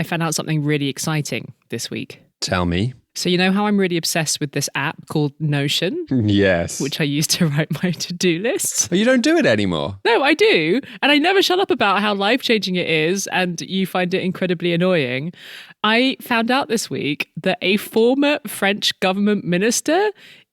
found out something really exciting this week. Tell me. So you know how I'm really obsessed with this app called Notion? Yes. Which I use to write my to-do lists. But you don't do it anymore. No, I do. And I never shut up about how life-changing it is and you find it incredibly annoying. I found out this week that a former French government minister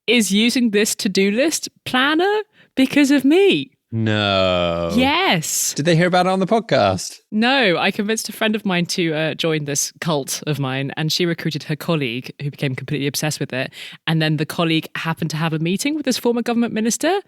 is using this to-do list planner because of me. No. Yes. Did they hear about it on the podcast? No, I convinced a friend of mine to join this cult of mine, and she recruited her colleague who became completely obsessed with it. And then the colleague happened to have a meeting with this former government minister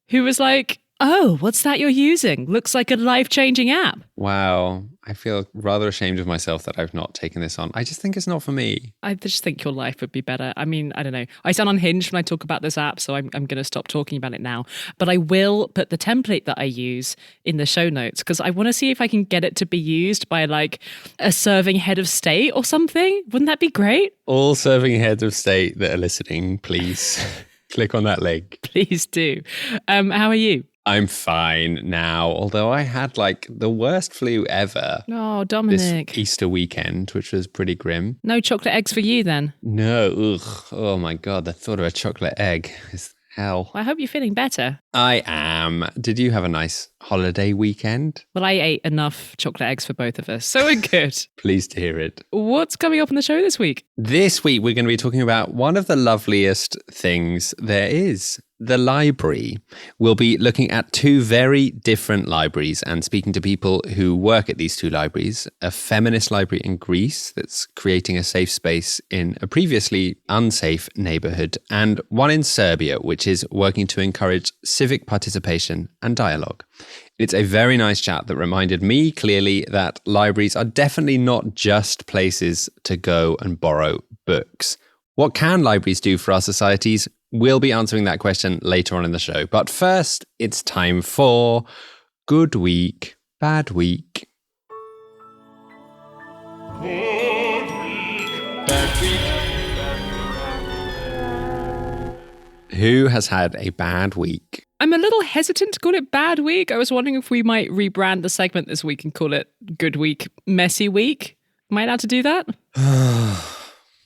who was like, oh, what's that you're using? Looks like a life-changing app. Wow. I feel rather ashamed of myself that I've not taken this on. I just think it's not for me. I just think your life would be better. I mean, I don't know. I sound unhinged when I talk about this app, so I'm going to stop talking about it now. But I will put the template that I use in the show notes because I want to see if I can get it to be used by like a serving head of state or something. Wouldn't that be great? All serving heads of state that are listening, please click on that link. Please do. How are you? I'm fine now, although I had like the worst flu ever. Oh, Dominic. This Easter weekend, which was pretty grim. No chocolate eggs for you then? No, ugh. Oh my God, the thought of a chocolate egg is hell. Well, I hope you're feeling better. I am. Did you have a nice holiday weekend? Well, I ate enough chocolate eggs for both of us, so we're good. Pleased to hear it. What's coming up on the show this week? This week, we're going to be talking about one of the loveliest things there is. The library. We'll be looking at two very different libraries and speaking to people who work at these two libraries. A feminist library in Greece that's creating a safe space in a previously unsafe neighborhood, and one in Serbia, which is working to encourage civic participation and dialogue. It's a very nice chat that reminded me clearly that libraries are definitely not just places to go and borrow books. What can libraries do for our societies? We'll be answering that question later on in the show. But first, it's time for Good Week, Bad Week. Good week, bad week. Who has had a bad week? I'm a little hesitant to call it Bad Week. I was wondering if we might rebrand the segment this week and call it Good Week, Messy Week. Am I allowed to do that?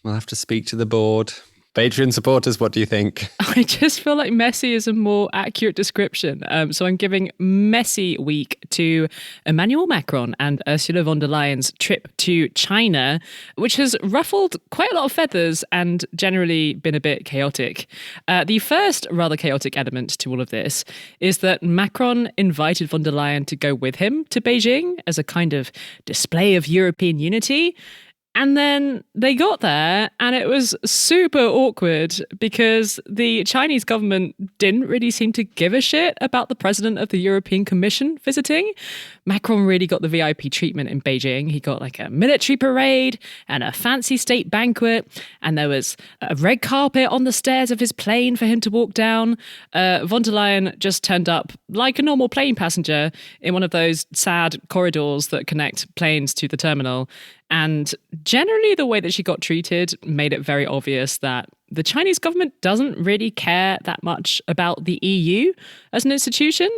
We'll have to speak to the board. Patreon supporters, what do you think? I just feel like messy is a more accurate description. So I'm giving Messy Week to Emmanuel Macron and Ursula von der Leyen's trip to China, which has ruffled quite a lot of feathers and generally been a bit chaotic. The first rather chaotic element to all of this is that Macron invited von der Leyen to go with him to Beijing as a kind of display of European unity. And then they got there and it was super awkward because the Chinese government didn't really seem to give a shit about the president of the European Commission visiting. Macron really got the VIP treatment in Beijing. He got like a military parade and a fancy state banquet. And there was a red carpet on the stairs of his plane for him to walk down. Von der Leyen just turned up like a normal plane passenger in one of those sad corridors that connect planes to the terminal. And generally, the way that she got treated made it very obvious that the Chinese government doesn't really care that much about the EU as an institution.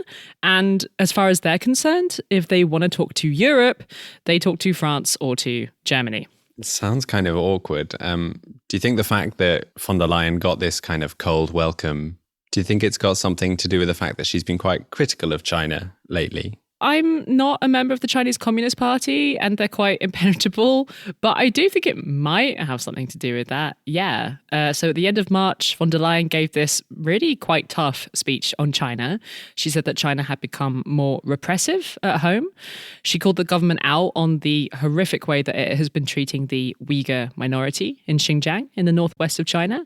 And as far as they're concerned, if they want to talk to Europe, they talk to France or to Germany. It sounds kind of awkward. Do you think the fact that von der Leyen got this kind of cold welcome, do you think it's got something to do with the fact that she's been quite critical of China lately? I'm not a member of the Chinese Communist Party and they're quite impenetrable, but I do think it might have something to do with that. Yeah. So at the end of March, von der Leyen gave this really quite tough speech on China. She said that China had become more repressive at home. She called the government out on the horrific way that it has been treating the Uyghur minority in Xinjiang in the northwest of China.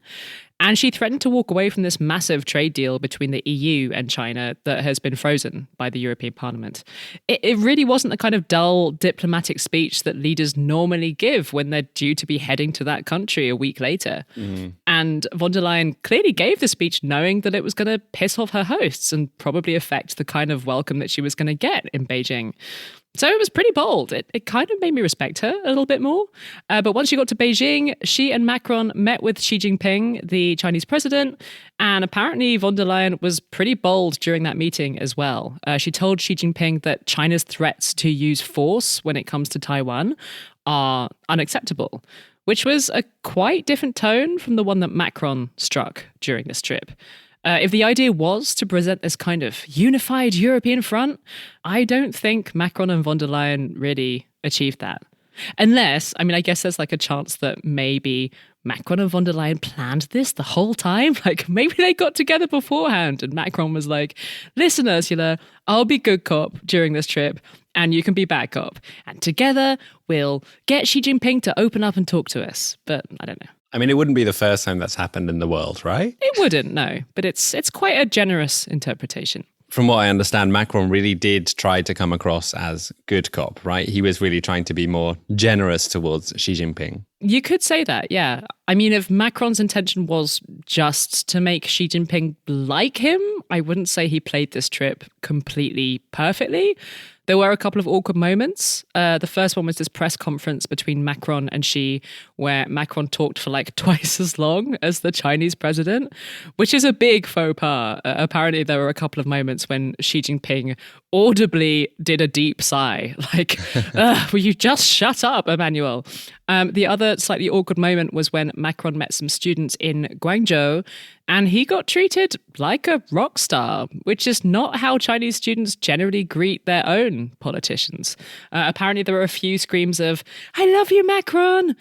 And she threatened to walk away from this massive trade deal between the EU and China that has been frozen by the European Parliament. It really wasn't the kind of dull diplomatic speech that leaders normally give when they're due to be heading to that country a week later. And von der Leyen clearly gave the speech knowing that it was going to piss off her hosts and probably affect the kind of welcome that she was going to get in Beijing. So it was pretty bold. It kind of made me respect her a little bit more. But once she got to Beijing, she and Macron met with Xi Jinping, the Chinese president, and apparently von der Leyen was pretty bold during that meeting as well. She told Xi Jinping that China's threats to use force when it comes to Taiwan are unacceptable, which was a quite different tone from the one that Macron struck during this trip. If the idea was to present this kind of unified European front, I don't think Macron and von der Leyen really achieved that. Unless, I guess there's like a chance that maybe Macron and von der Leyen planned this the whole time. Like maybe they got together beforehand and Macron was like, listen, Ursula, I'll be good cop during this trip and you can be bad cop. And together we'll get Xi Jinping to open up and talk to us. But I don't know. It wouldn't be the first time that's happened in the world, right? It wouldn't, no. But it's quite a generous interpretation. From what I understand, Macron really did try to come across as good cop, right? He was really trying to be more generous towards Xi Jinping. You could say that, yeah. If Macron's intention was just to make Xi Jinping like him, I wouldn't say he played this trip completely perfectly. There were a couple of awkward moments. The first one was this press conference between Macron and Xi, where Macron talked for like twice as long as the Chinese president, which is a big faux pas. Apparently, there were a couple of moments when Xi Jinping audibly did a deep sigh, like, will you just shut up, Emmanuel? The other slightly awkward moment was when Macron met some students in Guangzhou and he got treated like a rock star, which is not how Chinese students generally greet their own politicians. Apparently, there were a few screams of, I love you, Macron,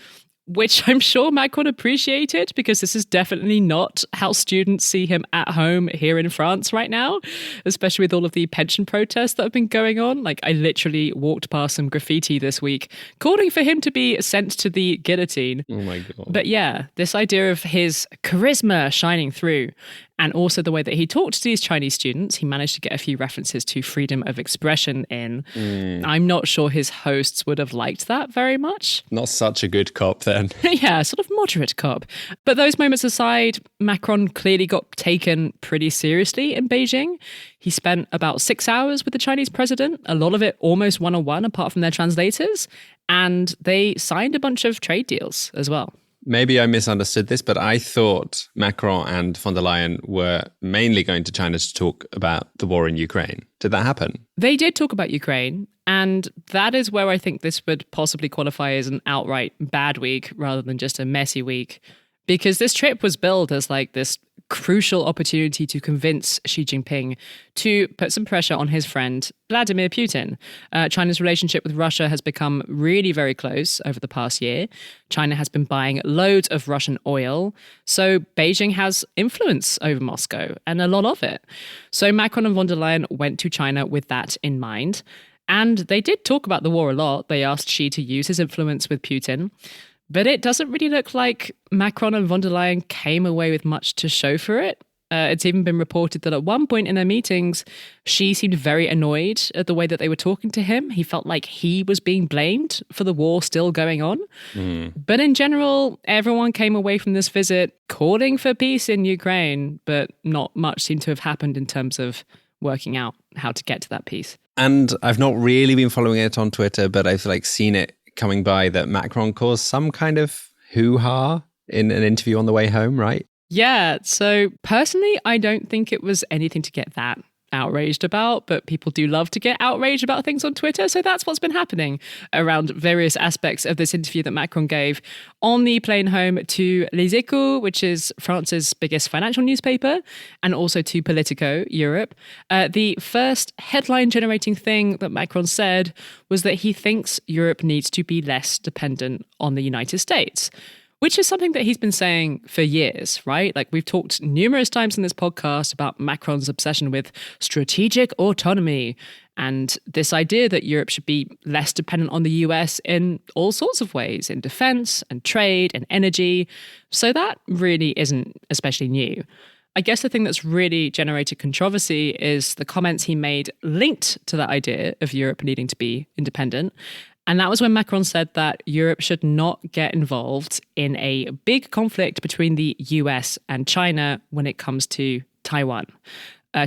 which I'm sure Macron appreciated because this is definitely not how students see him at home here in France right now, especially with all of the pension protests that have been going on. Like I literally walked past some graffiti this week calling for him to be sent to the guillotine. Oh my God. But yeah, this idea of his charisma shining through and also the way that he talked to these Chinese students, he managed to get a few references to freedom of expression in. I'm not sure his hosts would have liked that very much. Not such a good cop then. Yeah, sort of moderate cop. But those moments aside, Macron clearly got taken pretty seriously in Beijing. He spent about 6 hours with the Chinese president, a lot of it almost one-on-one apart from their translators, and they signed a bunch of trade deals as well. Maybe I misunderstood this, but I thought Macron and von der Leyen were mainly going to China to talk about the war in Ukraine. Did that happen? They did talk about Ukraine, and that is where I think this would possibly qualify as an outright bad week rather than just a messy week. Because this trip was billed as like this crucial opportunity to convince Xi Jinping to put some pressure on his friend Vladimir Putin. China's relationship with Russia has become really very close over the past year. China has been buying loads of Russian oil, so Beijing has influence over Moscow, and a lot of it. So Macron and von der Leyen went to China with that in mind, and they did talk about the war a lot. They asked Xi to use his influence with Putin. But it doesn't really look like Macron and von der Leyen came away with much to show for it. It's even been reported that at one point in their meetings, Xi seemed very annoyed at the way that they were talking to him. He felt like he was being blamed for the war still going on. But in general, everyone came away from this visit calling for peace in Ukraine, but not much seemed to have happened in terms of working out how to get to that peace. And I've not really been following it on Twitter, but I've seen it coming by that Macron caused some kind of hoo-ha in an interview on the way home, right? Yeah, so personally, I don't think it was anything to get that outraged about, but people do love to get outraged about things on Twitter, so that's what's been happening around various aspects of this interview that Macron gave on the plane home to Les Echos, which is France's biggest financial newspaper, and also to Politico Europe. The first headline-generating thing that Macron said was that he thinks Europe needs to be less dependent on the United States, which is something that he's been saying for years, right? Like we've talked numerous times in this podcast about Macron's obsession with strategic autonomy and this idea that Europe should be less dependent on the US in all sorts of ways, in defense and trade and energy. So that really isn't especially new. I guess the thing that's really generated controversy is the comments he made linked to that idea of Europe needing to be independent. And that was when Macron said that Europe should not get involved in a big conflict between the US and China when it comes to Taiwan.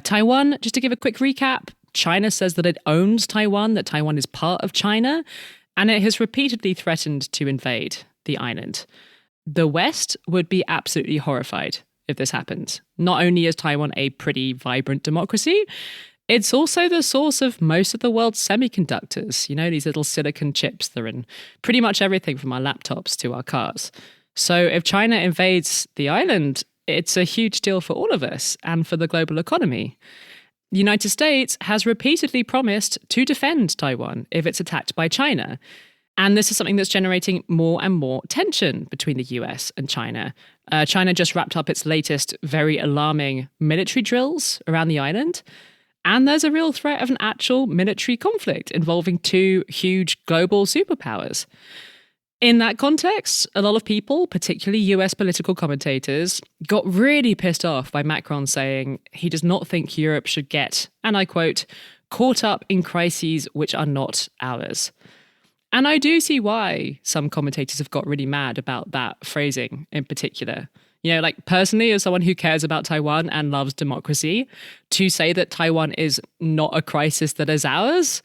Taiwan, just to give a quick recap, China says that it owns Taiwan, that Taiwan is part of China, and it has repeatedly threatened to invade the island. The West would be absolutely horrified if this happened. Not only is Taiwan a pretty vibrant democracy, It's also the source of most of the world's semiconductors, these little silicon chips that are in pretty much everything from our laptops to our cars. So if China invades the island, it's a huge deal for all of us and for the global economy. The United States has repeatedly promised to defend Taiwan if it's attacked by China. And this is something that's generating more and more tension between the US and China. China just wrapped up its latest very alarming military drills around the island. And there's a real threat of an actual military conflict involving two huge global superpowers. In that context, a lot of people, particularly US political commentators, got really pissed off by Macron saying he does not think Europe should get, and I quote, caught up in crises which are not ours. And I do see why some commentators have got really mad about that phrasing in particular. Personally, as someone who cares about Taiwan and loves democracy, to say that Taiwan is not a crisis that is ours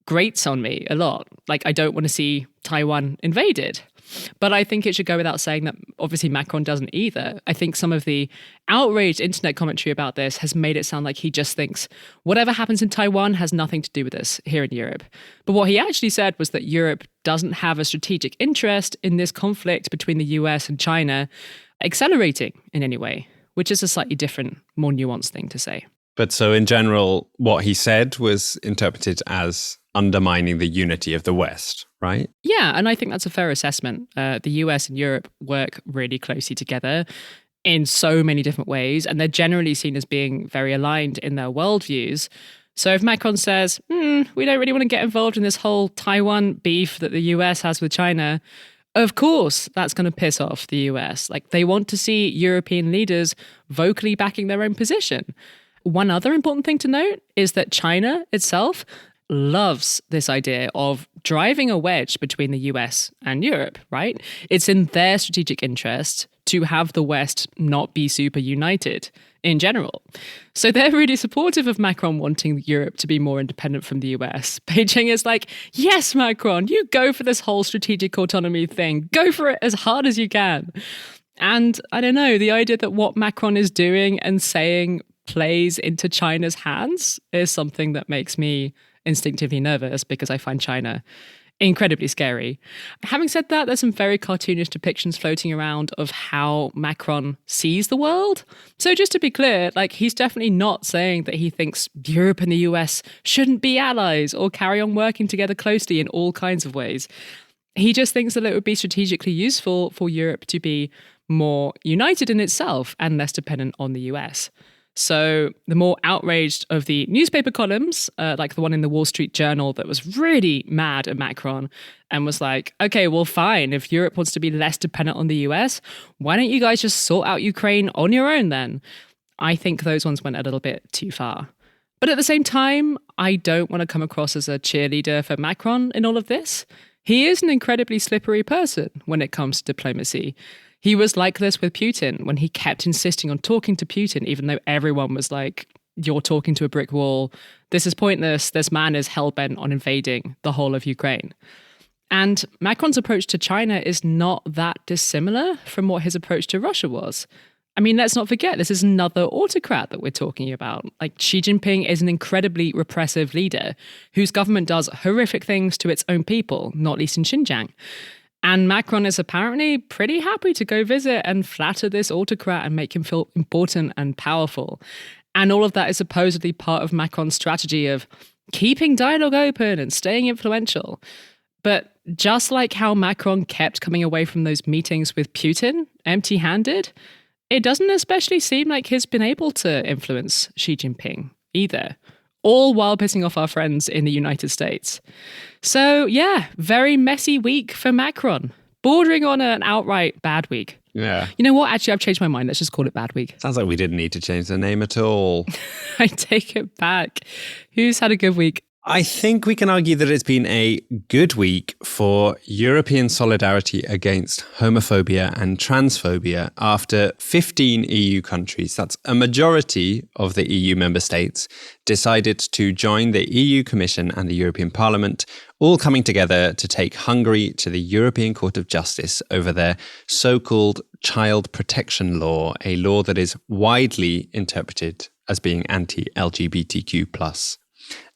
grates on me a lot. I don't want to see Taiwan invaded. But I think it should go without saying that obviously Macron doesn't either. I think some of the outraged internet commentary about this has made it sound like he just thinks whatever happens in Taiwan has nothing to do with us here in Europe. But what he actually said was that Europe doesn't have a strategic interest in this conflict between the US and China accelerating in any way, which is a slightly different, more nuanced thing to say. But so in general, what he said was interpreted as undermining the unity of the West, right? Yeah, and I think that's a fair assessment. The US and Europe work really closely together in so many different ways, and they're generally seen as being very aligned in their worldviews. So if Macron says, we don't really want to get involved in this whole Taiwan beef that the US has with China, of course, that's going to piss off the US. They want to see European leaders vocally backing their own position. One other important thing to note is that China itself loves this idea of driving a wedge between the US and Europe, right? It's in their strategic interest to have the West not be super united in general. So they're really supportive of Macron wanting Europe to be more independent from the US. Beijing is like, yes, Macron, you go for this whole strategic autonomy thing. Go for it as hard as you can. And I don't know, the idea that what Macron is doing and saying plays into China's hands is something that makes me instinctively nervous because I find China incredibly scary. Having said that, there's some very cartoonish depictions floating around of how Macron sees the world. So just to be clear, he's definitely not saying that he thinks Europe and the US shouldn't be allies or carry on working together closely in all kinds of ways. He just thinks that it would be strategically useful for Europe to be more united in itself and less dependent on the US. So the more outraged of the newspaper columns, like the one in the Wall Street Journal that was really mad at Macron and was like, okay, well, fine. If Europe wants to be less dependent on the US, why don't you guys just sort out Ukraine on your own then? I think those ones went a little bit too far. But at the same time, I don't want to come across as a cheerleader for Macron in all of this. He is an incredibly slippery person when it comes to diplomacy. He was like this with Putin when he kept insisting on talking to Putin, even though everyone was like, you're talking to a brick wall. This is pointless. This man is hell-bent on invading the whole of Ukraine. And Macron's approach to China is not that dissimilar from what his approach to Russia was. I mean, let's not forget, this is another autocrat that we're talking about. Xi Jinping is an incredibly repressive leader whose government does horrific things to its own people, not least in Xinjiang. And Macron is apparently pretty happy to go visit and flatter this autocrat and make him feel important and powerful. And all of that is supposedly part of Macron's strategy of keeping dialogue open and staying influential. But just like how Macron kept coming away from those meetings with Putin empty-handed, it doesn't especially seem like he's been able to influence Xi Jinping either, all while pissing off our friends in the United States. So yeah, very messy week for Macron, bordering on an outright bad week. Yeah. You know what? Actually, I've changed my mind. Let's just call it bad week. Sounds like we didn't need to change the name at all. I take it back. Who's had a good week? I think we can argue that it's been a good week for European solidarity against homophobia and transphobia after 15 EU countries, that's a majority of the EU member states, decided to join the EU Commission and the European Parliament, all coming together to take Hungary to the European Court of Justice over their so-called child protection law, a law that is widely interpreted as being anti-LGBTQ+.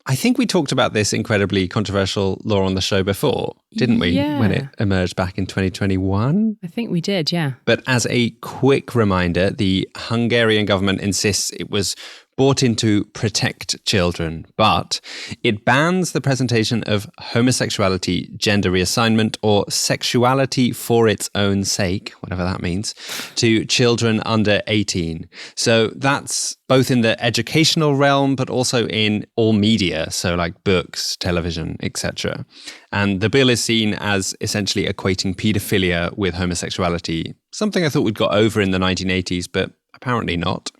I think we talked about this incredibly controversial law on the show before, didn't we? Yeah. When it emerged back in 2021. I think we did, yeah. But as a quick reminder, the Hungarian government insists it was brought in to protect children, but it bans the presentation of homosexuality, gender reassignment, or sexuality for its own sake, whatever that means, to children under 18. So that's both in the educational realm, but also in all media, so like books, television, etc. And the bill is seen as essentially equating paedophilia with homosexuality, something I thought we'd got over in the 1980s, but apparently not.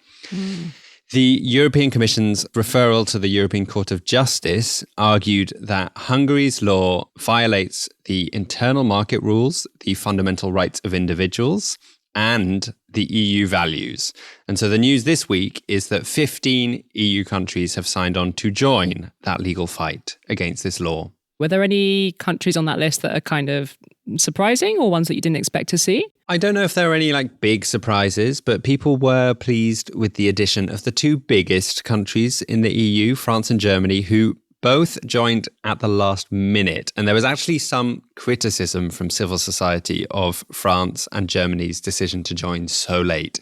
The European Commission's referral to the European Court of Justice argued that Hungary's law violates the internal market rules, the fundamental rights of individuals, and the EU values. And so the news this week is that 15 EU countries have signed on to join that legal fight against this law. Were there any countries on that list that are kind of surprising or ones that you didn't expect to see? I don't know if there are any like big surprises, but people were pleased with the addition of the two biggest countries in the EU, France and Germany, who both joined at the last minute. And there was actually some criticism from civil society of France and Germany's decision to join so late.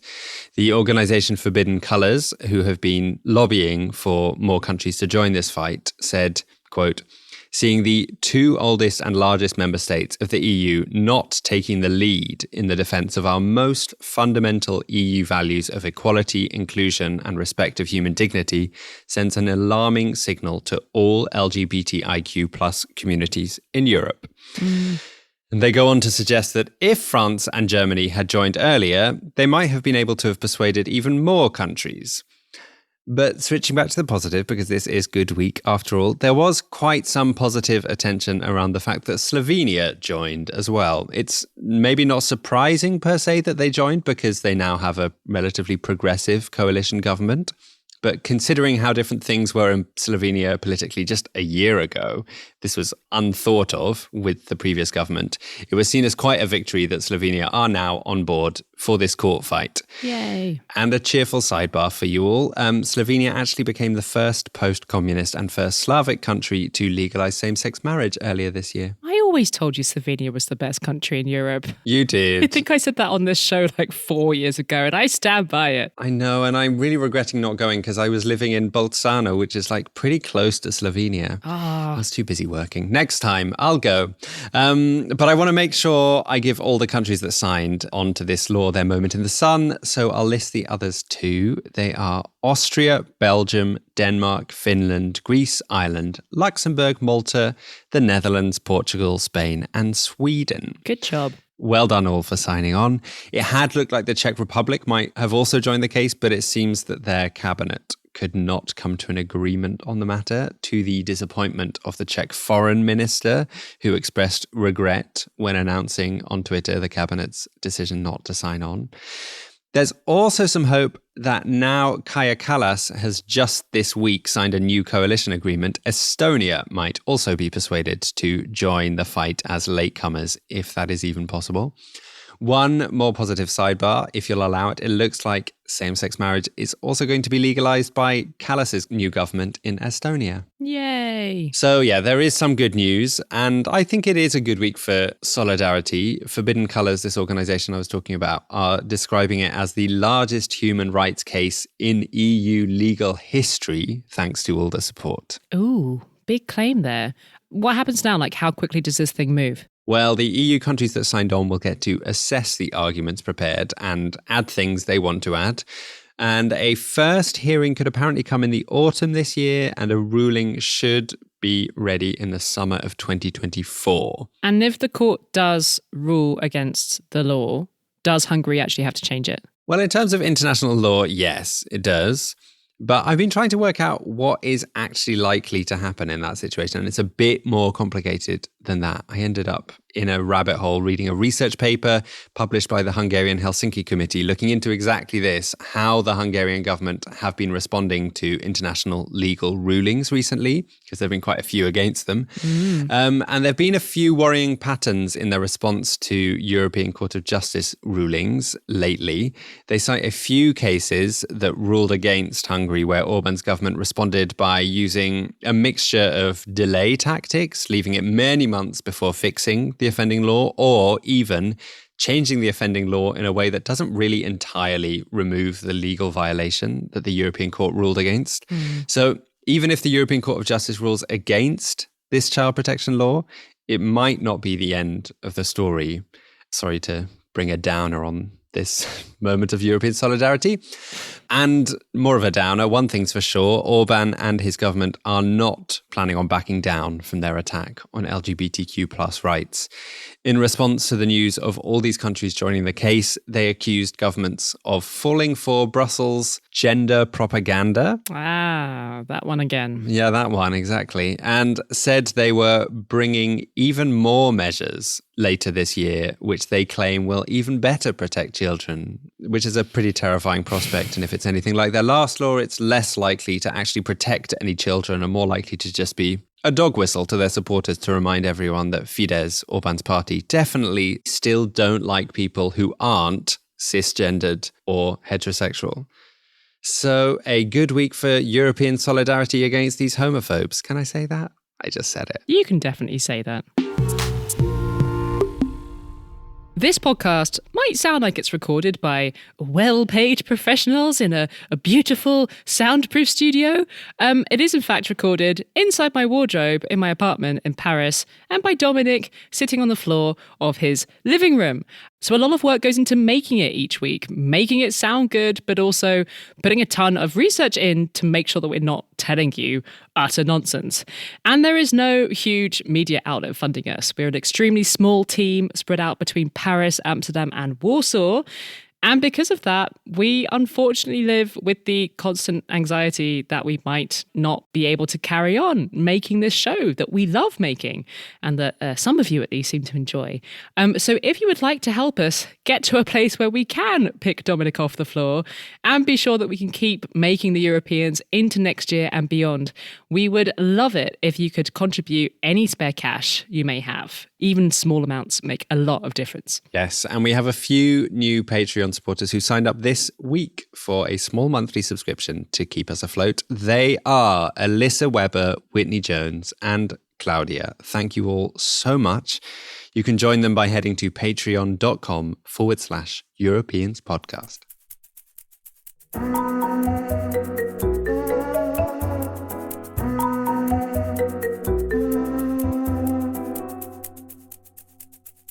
The organisation Forbidden Colours, who have been lobbying for more countries to join this fight, said, quote, "Seeing the two oldest and largest member states of the EU not taking the lead in the defence of our most fundamental EU values of equality, inclusion and respect of human dignity sends an alarming signal to all LGBTIQ plus communities in Europe." And they go on to suggest that if France and Germany had joined earlier, they might have been able to have persuaded even more countries. But switching back to the positive, because this is Good Week after all, there was quite some positive attention around the fact that Slovenia joined as well. It's maybe not surprising per se that they joined because they now have a relatively progressive coalition government. But considering how different things were in Slovenia politically just a year ago, this was unthought of with the previous government. It was seen as quite a victory that Slovenia are now on board for this court fight. Yay. And a cheerful sidebar for you all. Slovenia actually became the first post-communist and first Slavic country to legalize same-sex marriage earlier this year. I always told you Slovenia was the best country in Europe. You did. I think I said that on this show like 4 years ago, and I stand by it. I know, and I'm really regretting not going because I was living in Bolzano, which is like pretty close to Slovenia. I was too busy working. Next time, I'll go. But I want to make sure I give all the countries that signed onto this law their moment in the sun, so I'll list the others too. They are Austria, Belgium, Denmark, Finland, Greece, Ireland, Luxembourg, Malta, the Netherlands, Portugal, Spain, and Sweden. Good job. Well done all for signing on. It had looked like the Czech Republic might have also joined the case, but it seems that their cabinet could not come to an agreement on the matter, to the disappointment of the Czech foreign minister, who expressed regret when announcing on Twitter the cabinet's decision not to sign on. There's also some hope that now Kaja Kallas has just this week signed a new coalition agreement. Estonia might also be persuaded to join the fight as latecomers, if that is even possible. One more positive sidebar, if you'll allow it, it looks like same-sex marriage is also going to be legalized by Kallas's new government in Estonia. Yay. So yeah, there is some good news, and I think it is a good week for solidarity. Forbidden Colours, this organisation I was talking about, are describing it as the largest human rights case in EU legal history, thanks to all the support. Ooh, big claim there. What happens now? Like, how quickly does this thing move? Well, the EU countries that signed on will get to assess the arguments prepared and add things they want to add. And a first hearing could apparently come in the autumn this year, and a ruling should be ready in the summer of 2024. And if the court does rule against the law, does Hungary actually have to change it? Well, in terms of international law, yes, it does. But I've been trying to work out what is actually likely to happen in that situation, and it's a bit more complicated than that. I ended up in a rabbit hole reading a research paper published by the Hungarian Helsinki Committee looking into exactly this, how the Hungarian government have been responding to international legal rulings recently, because there have been quite a few against them. And there have been a few worrying patterns in their response to European Court of Justice rulings lately. They cite a few cases that ruled against Hungary where Orban's government responded by using a mixture of delay tactics, leaving it many months before fixing the offending law, or even changing the offending law in a way that doesn't really entirely remove the legal violation that the European Court ruled against. So even if the European Court of Justice rules against this child protection law, it might not be the end of the story. Sorry to bring a downer on this moment of European solidarity. And more of a downer, one thing's for sure, Orban and his government are not planning on backing down from their attack on LGBTQ plus rights. In response to the news of all these countries joining the case, they accused governments of falling for Brussels' gender propaganda. Ah, that one again. Yeah, that one, exactly. And said they were bringing even more measures later this year, which they claim will even better protect children, which is a pretty terrifying prospect. And if it's anything like their last law, it's less likely to actually protect any children and more likely to just be a dog whistle to their supporters to remind everyone that Fidesz, Orban's party, definitely still don't like people who aren't cisgendered or heterosexual. So a good week for European solidarity against these homophobes. Can I say that? I just said it. You can definitely say that. This podcast might sound like it's recorded by well-paid professionals in a beautiful soundproof studio. It is in fact recorded inside my wardrobe in my apartment in Paris and by Dominic sitting on the floor of his living room. So a lot of work goes into making it each week, making it sound good, but also putting a ton of research in to make sure that we're not telling you utter nonsense. And there is no huge media outlet funding us. We're an extremely small team spread out between Paris, Amsterdam, and Warsaw. And because of that, we unfortunately live with the constant anxiety that we might not be able to carry on making this show that we love making and that some of you at least seem to enjoy. So if you would like to help us get to a place where we can pick Dominic off the floor and be sure that we can keep making the Europeans into next year and beyond, we would love it if you could contribute any spare cash you may have. Even small amounts make a lot of difference. Yes, and we have a few new Patreon supporters who signed up this week for a small monthly subscription to keep us afloat. They are Alyssa Weber, Whitney Jones, and Claudia. Thank you all so much. You can join them by heading to patreon.com/Europeans podcast.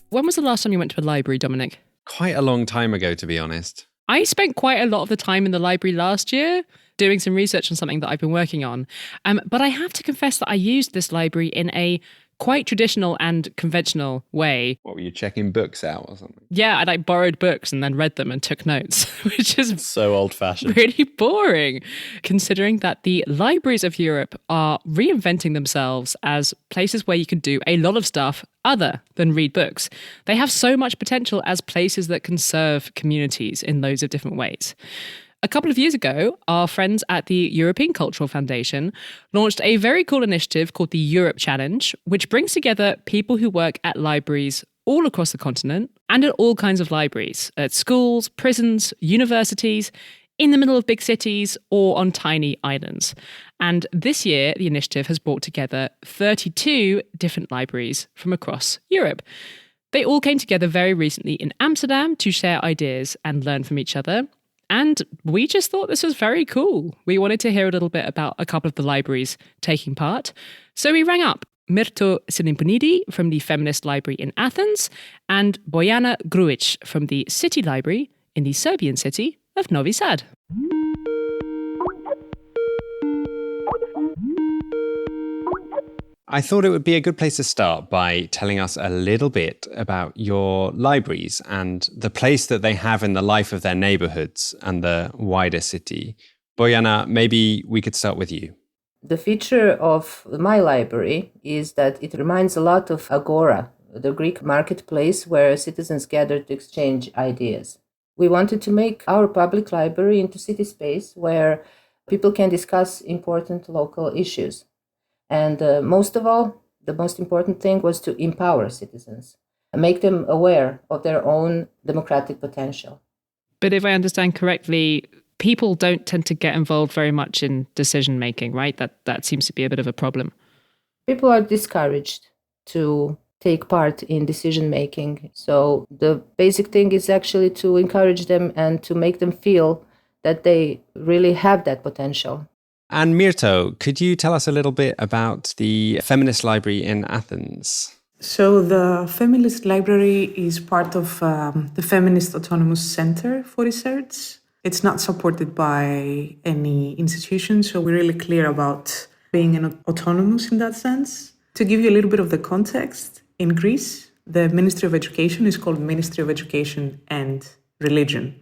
When was the last time you went to a library, Dominic? Quite a long time ago, to be honest. I spent quite a lot of the time in the library last year doing some research on something that I've been working on. But I have to confess that I used this library in a quite traditional and conventional way. What, were you checking books out or something? Yeah, I borrowed books and then read them and took notes, which is So old-fashioned. really boring, considering that the libraries of Europe are reinventing themselves as places where you can do a lot of stuff other than read books. They have so much potential as places that can serve communities in loads of different ways. A couple of years ago, our friends at the European Cultural Foundation launched a very cool initiative called the Europe Challenge, which brings together people who work at libraries all across the continent and at all kinds of libraries, at schools, prisons, universities, in the middle of big cities or on tiny islands. And this year, the initiative has brought together 32 different libraries from across Europe. They all came together very recently in Amsterdam to share ideas and learn from each other. And we just thought this was very cool. We wanted to hear a little bit about a couple of the libraries taking part. So we rang up Mirto Silimpunidi from the Feminist Library in Athens and Bojana Grujic from the City Library in the Serbian city of Novi Sad. I thought it would be a good place to start by telling us a little bit about your libraries and the place that they have in the life of their neighborhoods and the wider city. Bojana, maybe we could start with you. The feature of my library is that it reminds a lot of Agora, the Greek marketplace where citizens gather to exchange ideas. We wanted to make our public library into city space where people can discuss important local issues. And most of all, the most important thing was to empower citizens and make them aware of their own democratic potential. But if I understand correctly, people don't tend to get involved very much in decision making, right? That seems to be a bit of a problem. People are discouraged to take part in decision making. So the basic thing is actually to encourage them and to make them feel that they really have that potential. And Mirto, could you tell us a little bit about the Feminist Library in Athens? So the Feminist Library is part of the Feminist Autonomous Center for Research. It's not supported by any institution, so we're really clear about being an autonomous in that sense. To give you a little bit of the context, in Greece, the Ministry of Education is called Ministry of Education and Religion.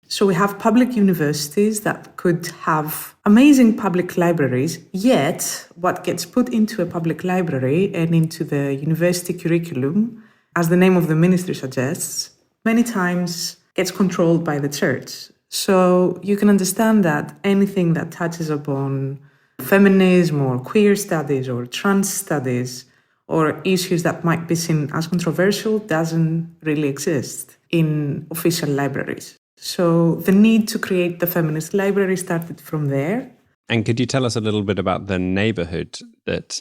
So we have public universities that could have amazing public libraries, yet what gets put into a public library and into the university curriculum, as the name of the ministry suggests, many times gets controlled by the church. So you can understand that anything that touches upon feminism or queer studies or trans studies or issues that might be seen as controversial doesn't really exist in official libraries. So the need to create the Feminist Library started from there. And could you tell us a little bit about the neighborhood that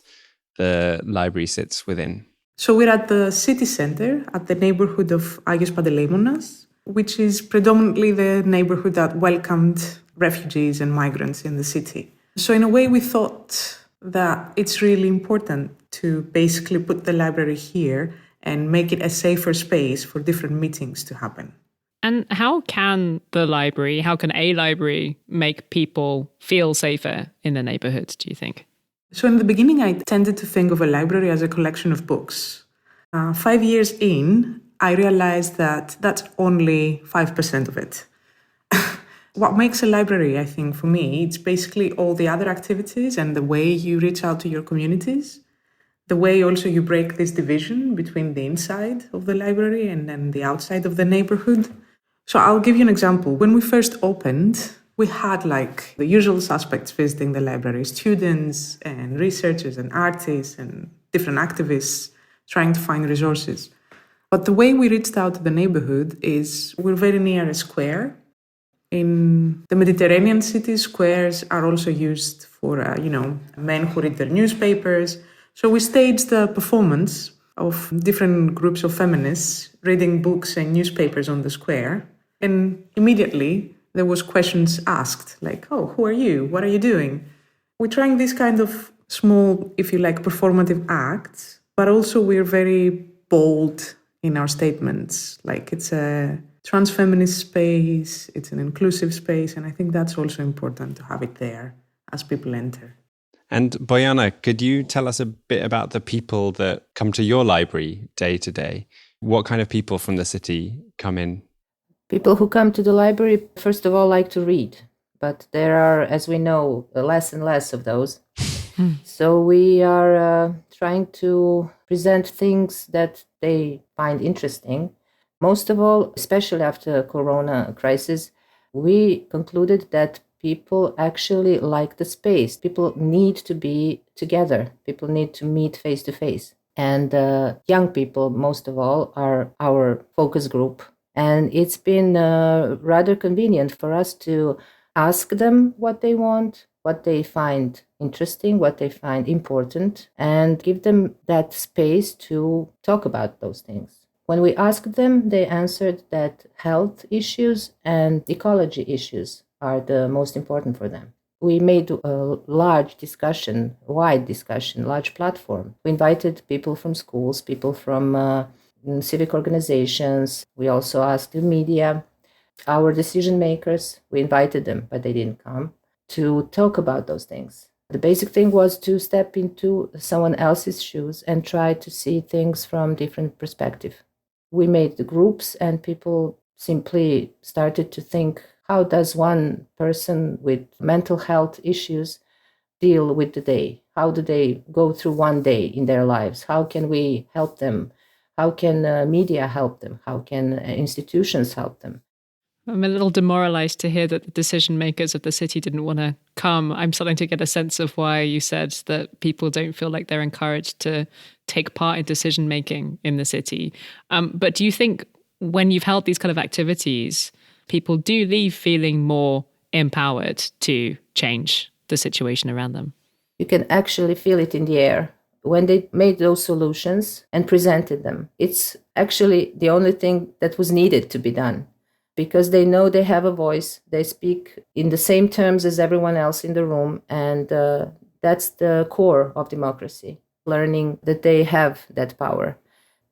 the library sits within? So we're at the city center, at the neighborhood of Agios Panteleimonas, which is predominantly the neighborhood that welcomed refugees and migrants in the city. So in a way, we thought that it's really important to basically put the library here and make it a safer space for different meetings to happen. And how can a library make people feel safer in the neighborhood, do you think? So in the beginning, I tended to think of a library as a collection of books. 5 years in, I realized that that's only 5% of it. What makes a library, I think, for me, it's basically all the other activities and the way you reach out to your communities, the way also you break this division between the inside of the library and then the outside of the neighborhood. So I'll give you an example. When we first opened, we had like the usual suspects visiting the library, students and researchers and artists and different activists trying to find resources. But the way we reached out to the neighborhood is we're very near a square. In the Mediterranean cities, squares are also used for, men who read their newspapers. So we staged a performance of different groups of feminists reading books and newspapers on the square. And immediately there was questions asked like, oh, who are you? What are you doing? We're trying this kind of small, if you like, performative acts, but also we're very bold in our statements. Like it's a trans-feminist space, it's an inclusive space, and I think that's also important to have it there as people enter. And Bojana, could you tell us a bit about the people that come to your library day to day? What kind of people from the city come in? People who come to the library, first of all, like to read, but there are, as we know, less and less of those. So we are trying to present things that they find interesting. Most of all, especially after the Corona crisis, we concluded that people actually like the space. People need to be together. People need to meet face to face. And young people, most of all, are our focus group. And it's been rather convenient for us to ask them what they want, what they find interesting, what they find important, and give them that space to talk about those things. When we asked them, they answered that health issues and ecology issues are the most important for them. We made a large discussion, large platform. We invited people from schools, people from civic organizations. We also asked the media, our decision makers. We invited them, but they didn't come, to talk about those things. The basic thing was to step into someone else's shoes and try to see things from different perspective. We made the groups and people simply started to think, how does one person with mental health issues deal with the day? How do they go through one day in their lives? How can we help them? How can media help them? How can institutions help them? I'm a little demoralized to hear that the decision makers of the city didn't want to come. I'm starting to get a sense of why you said that people don't feel like they're encouraged to take part in decision making in the city. But do you think when you've held these kind of activities, people do leave feeling more empowered to change the situation around them? You can actually feel it in the air. When they made those solutions and presented them, it's actually the only thing that was needed to be done. Because they know they have a voice, they speak in the same terms as everyone else in the room, and that's the core of democracy, learning that they have that power.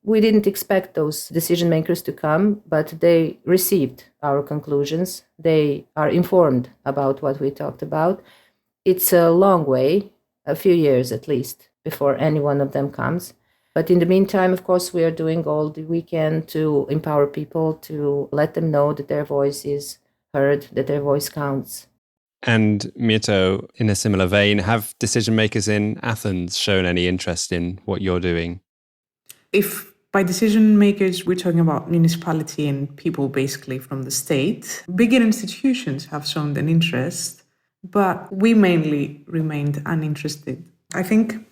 We didn't expect those decision makers to come, but they received our conclusions. They are informed about what we talked about. It's a long way, a few years at least, before any one of them comes. But in the meantime, of course, we are doing all that we can to empower people, to let them know that their voice is heard, that their voice counts. And Mirto, in a similar vein, have decision makers in Athens shown any interest in what you're doing? If by decision makers, we're talking about municipality and people basically from the state, bigger institutions have shown an interest, but we mainly remained uninterested. I think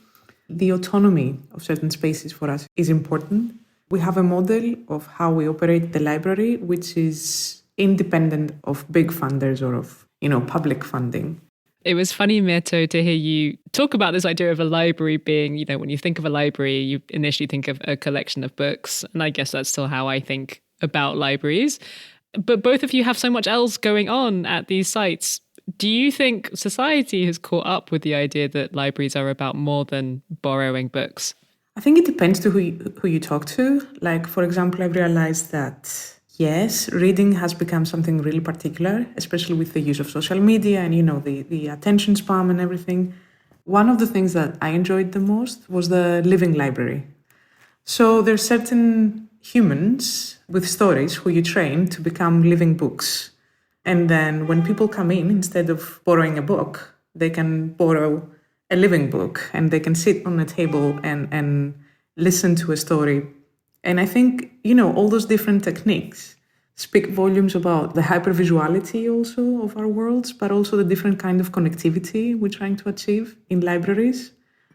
the autonomy of certain spaces for us is important. We have a model of how we operate the library, which is independent of big funders or of, public funding. It was funny, Mirto, to hear you talk about this idea of a library being, when you think of a library, you initially think of a collection of books. And I guess that's still how I think about libraries. But both of you have so much else going on at these sites. Do you think society has caught up with the idea that libraries are about more than borrowing books? I think it depends to who you talk to. Like, for example, I've realized that, yes, reading has become something really particular, especially with the use of social media and, the attention span and everything. One of the things that I enjoyed the most was the living library. So there's certain humans with stories who you train to become living books. And then when people come in, instead of borrowing a book, they can borrow a living book and they can sit on a table and listen to a story. And I think, all those different techniques speak volumes about the hypervisuality also of our worlds, but also the different kind of connectivity we're trying to achieve in libraries.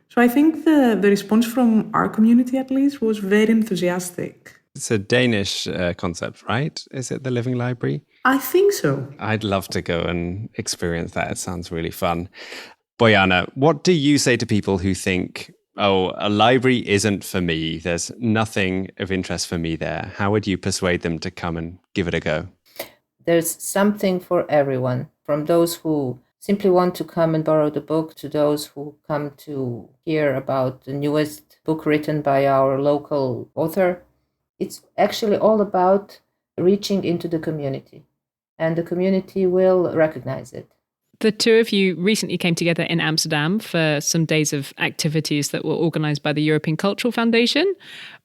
So I think the response from our community, at least, was very enthusiastic. It's a Danish concept, right? Is it the Living Library? I think so. I'd love to go and experience that. It sounds really fun. Bojana, what do you say to people who think, oh, a library isn't for me, there's nothing of interest for me there? How would you persuade them to come and give it a go? There's something for everyone, from those who simply want to come and borrow the book to those who come to hear about the newest book written by our local author. It's actually all about reaching into the community, and the community will recognize it. The two of you recently came together in Amsterdam for some days of activities that were organised by the European Cultural Foundation.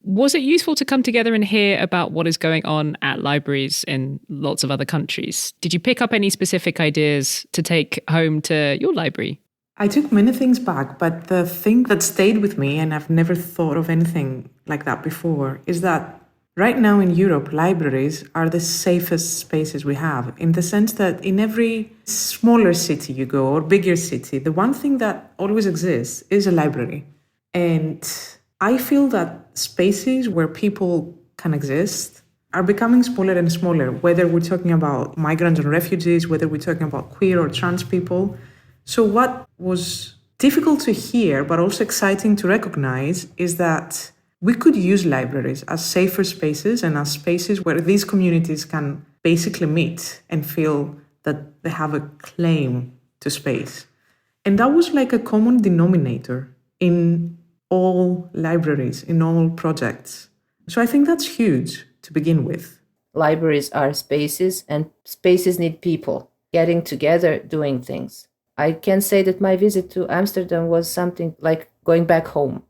Was it useful to come together and hear about what is going on at libraries in lots of other countries? Did you pick up any specific ideas to take home to your library? I took many things back, but the thing that stayed with me, and I've never thought of anything like that before, is that right now in Europe, libraries are the safest spaces we have, in the sense that in every smaller city you go, or bigger city, the one thing that always exists is a library. And I feel that spaces where people can exist are becoming smaller and smaller, whether we're talking about migrants and refugees, whether we're talking about queer or trans people. So what was difficult to hear, but also exciting to recognize, is that we could use libraries as safer spaces and as spaces where these communities can basically meet and feel that they have a claim to space. And that was like a common denominator in all libraries, in all projects. So I think that's huge to begin with. Libraries are spaces, and spaces need people getting together, doing things. I can say that my visit to Amsterdam was something like going back home.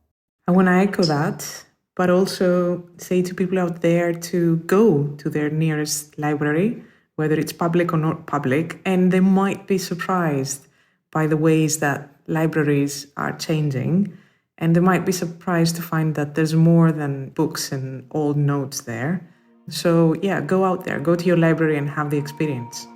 I want to echo that, but also say to people out there to go to their nearest library, whether it's public or not public, and they might be surprised by the ways that libraries are changing. And they might be surprised to find that there's more than books and old notes there. So yeah, go out there, go to your library and have the experience.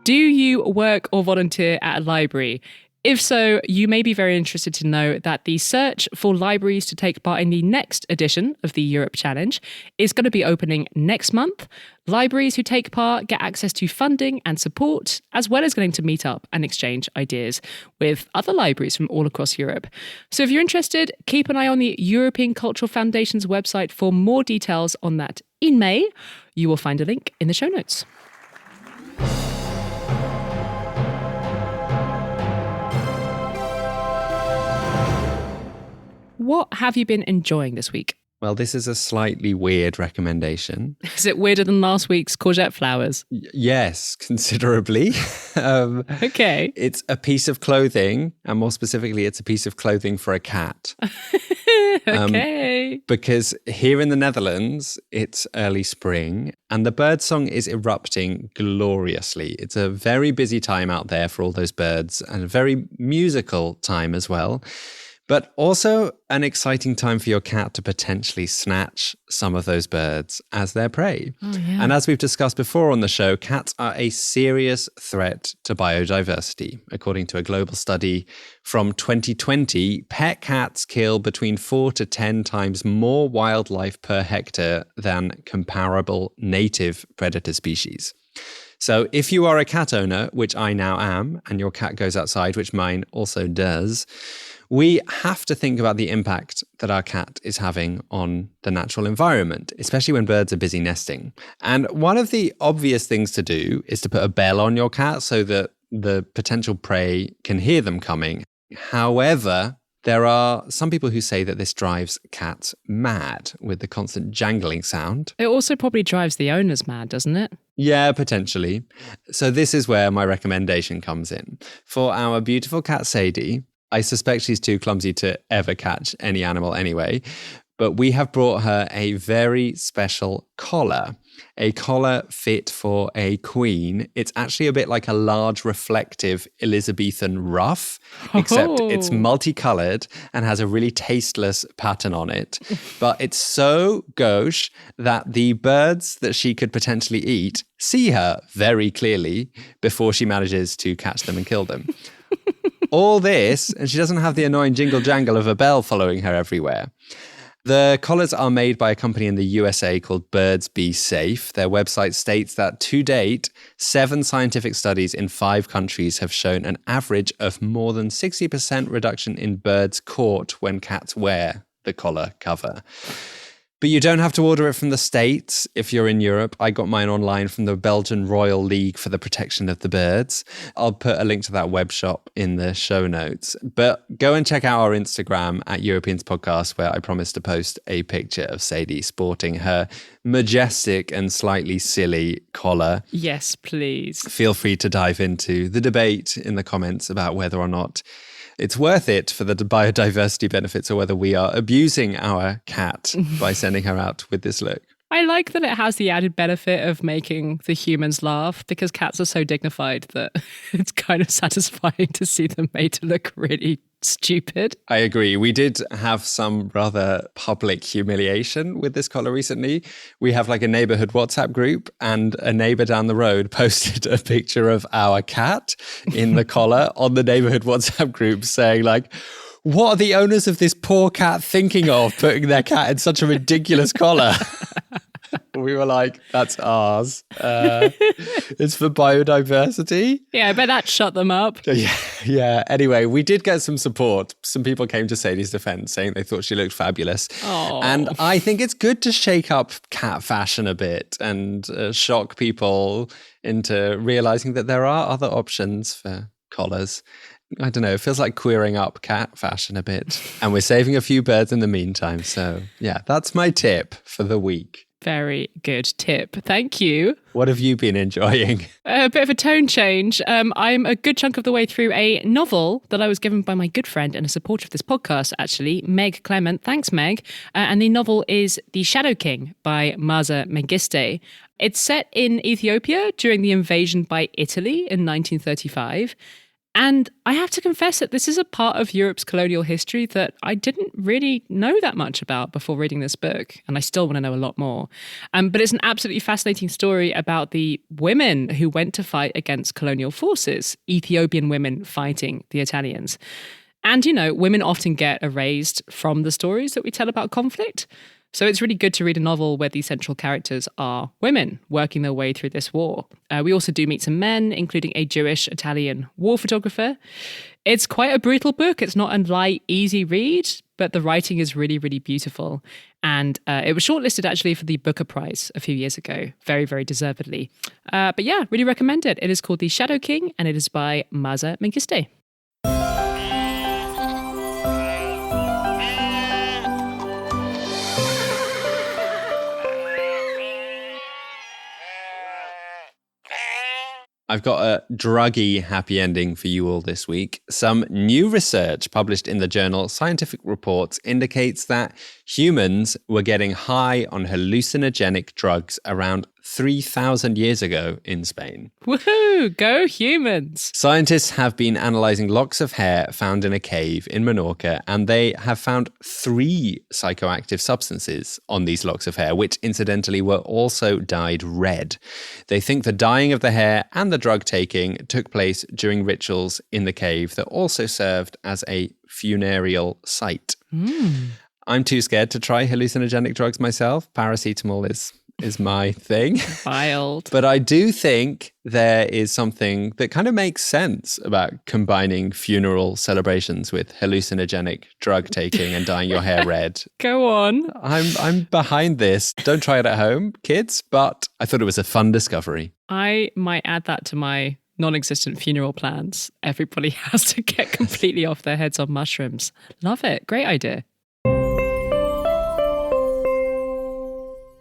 Do you work or volunteer at a library? If so, you may be very interested to know that the search for libraries to take part in the next edition of the Europe Challenge is going to be opening next month. Libraries who take part get access to funding and support, as well as getting to meet up and exchange ideas with other libraries from all across Europe. So if you're interested, keep an eye on the European Cultural Foundation's website for more details on that in May. You will find a link in the show notes. What have you been enjoying this week? Well, this is a slightly weird recommendation. Is it weirder than last week's courgette flowers? Yes, considerably. Okay. It's a piece of clothing, and more specifically, it's a piece of clothing for a cat. Okay. Because here in the Netherlands, it's early spring, and the birdsong is erupting gloriously. It's a very busy time out there for all those birds, and a very musical time as well. But also an exciting time for your cat to potentially snatch some of those birds as their prey. Oh, yeah. And as we've discussed before on the show, cats are a serious threat to biodiversity. According to a global study from 2020, pet cats kill between 4 to 10 times more wildlife per hectare than comparable native predator species. So if you are a cat owner, which I now am, and your cat goes outside, which mine also does, we have to think about the impact that our cat is having on the natural environment, especially when birds are busy nesting. And one of the obvious things to do is to put a bell on your cat so that the potential prey can hear them coming. However, there are some people who say that this drives cats mad with the constant jangling sound. It also probably drives the owners mad, doesn't it? Yeah, potentially. So this is where my recommendation comes in. For our beautiful cat Sadie, I suspect she's too clumsy to ever catch any animal anyway, but we have brought her a very special collar, a collar fit for a queen. It's actually a bit like a large reflective Elizabethan ruff, except it's multicolored and has a really tasteless pattern on it. But it's so gauche that the birds that she could potentially eat see her very clearly before she manages to catch them and kill them. All this, and she doesn't have the annoying jingle jangle of a bell following her everywhere. The collars are made by a company in the USA called Birds Be Safe. Their website states that to date, 7 scientific studies in 5 countries have shown an average of more than 60% reduction in birds caught when cats wear the collar cover. But you don't have to order it from the States if you're in Europe. I got mine online from the Belgian Royal League for the Protection of the Birds. I'll put a link to that web shop in the show notes. But go and check out our Instagram at Europeans Podcast, where I promised to post a picture of Sadie sporting her majestic and slightly silly collar. Yes, please. Feel free to dive into the debate in the comments about whether or not it's worth it for the biodiversity benefits or whether we are abusing our cat by sending her out with this look. I like that it has the added benefit of making the humans laugh, because cats are so dignified that it's kind of satisfying to see them made to look really stupid. I agree. We did have some rather public humiliation with this collar recently. We have like a neighborhood WhatsApp group, and a neighbor down the road posted a picture of our cat in the collar on the neighborhood WhatsApp group saying like, what are the owners of this poor cat thinking of putting their cat in such a ridiculous collar? We were like, that's ours. It's for biodiversity. Yeah, I bet that shut them up. Yeah. Anyway, we did get some support. Some people came to Sadie's defense saying they thought she looked fabulous. Oh. And I think it's good to shake up cat fashion a bit and shock people into realizing that there are other options for collars. I don't know, it feels like queering up cat fashion a bit. And we're saving a few birds in the meantime. So yeah, that's my tip for the week. Very good tip. Thank you. What have you been enjoying? A bit of a tone change. I'm a good chunk of the way through a novel that I was given by my good friend and a supporter of this podcast, actually, Meg Clement. Thanks, Meg. And the novel is The Shadow King by Maza Mengiste. It's set in Ethiopia during the invasion by Italy in 1935. And I have to confess that this is a part of Europe's colonial history that I didn't really know that much about before reading this book. And I still want to know a lot more. But it's an absolutely fascinating story about the women who went to fight against colonial forces, Ethiopian women fighting the Italians. And, women often get erased from the stories that we tell about conflict. So it's really good to read a novel where the central characters are women working their way through this war. We also do meet some men, including a Jewish-Italian war photographer. It's quite a brutal book. It's not a light, easy read, but the writing is really, really beautiful. And it was shortlisted actually for the Booker Prize a few years ago, very, very deservedly. But yeah, really recommend it. It is called The Shadow King, and it is by Maza Mengiste. I've got a druggy happy ending for you all this week. Some new research published in the journal Scientific Reports indicates that humans were getting high on hallucinogenic drugs around 3,000 years ago in Spain. Woohoo! Go humans! Scientists have been analysing locks of hair found in a cave in Menorca, and they have found 3 psychoactive substances on these locks of hair, which incidentally were also dyed red. They think the dyeing of the hair and the drug taking took place during rituals in the cave that also served as a funereal site. I'm too scared to try hallucinogenic drugs myself. Paracetamol is my thing. Wild. But I do think there is something that kind of makes sense about combining funeral celebrations with hallucinogenic drug taking and dyeing your hair red. Go on. I'm behind this. Don't try it at home, kids, but I thought it was a fun discovery. I might add that to my non-existent funeral plans. Everybody has to get completely off their heads on mushrooms. Love it. Great idea.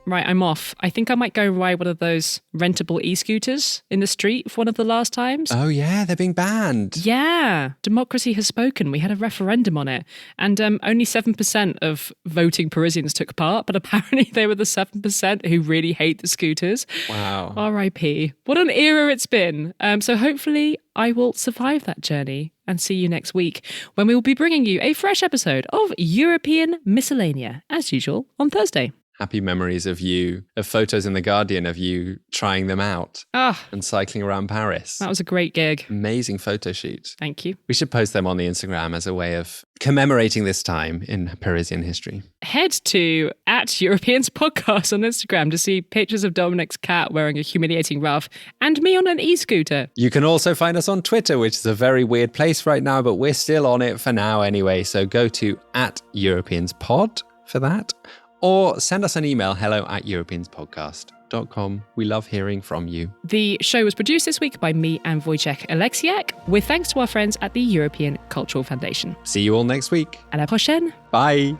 Right, I'm off. I think I might go ride one of those rentable e-scooters in the street for one of the last times. Oh yeah, they're being banned. Yeah, democracy has spoken. We had a referendum on it, and only 7% of voting Parisians took part, but apparently they were the 7% who really hate the scooters. Wow. R.I.P. What an era it's been. So hopefully I will survive that journey and see you next week when we will be bringing you a fresh episode of European Miscellanea, as usual, on Thursday. Happy memories of photos in The Guardian of you trying them out and cycling around Paris. That was a great gig. Amazing photo shoot. Thank you. We should post them on the Instagram as a way of commemorating this time in Parisian history. Head to @Europeans Podcast on Instagram to see pictures of Dominic's cat wearing a humiliating ruff and me on an e-scooter. You can also find us on Twitter, which is a very weird place right now, but we're still on it for now anyway. So go to @EuropeansPod for that. Or send us an email, hello@europeanspodcast.com. We love hearing from you. The show was produced this week by me and Wojciech Oleksiak, with thanks to our friends at the European Cultural Foundation. See you all next week. À la prochaine. Bye.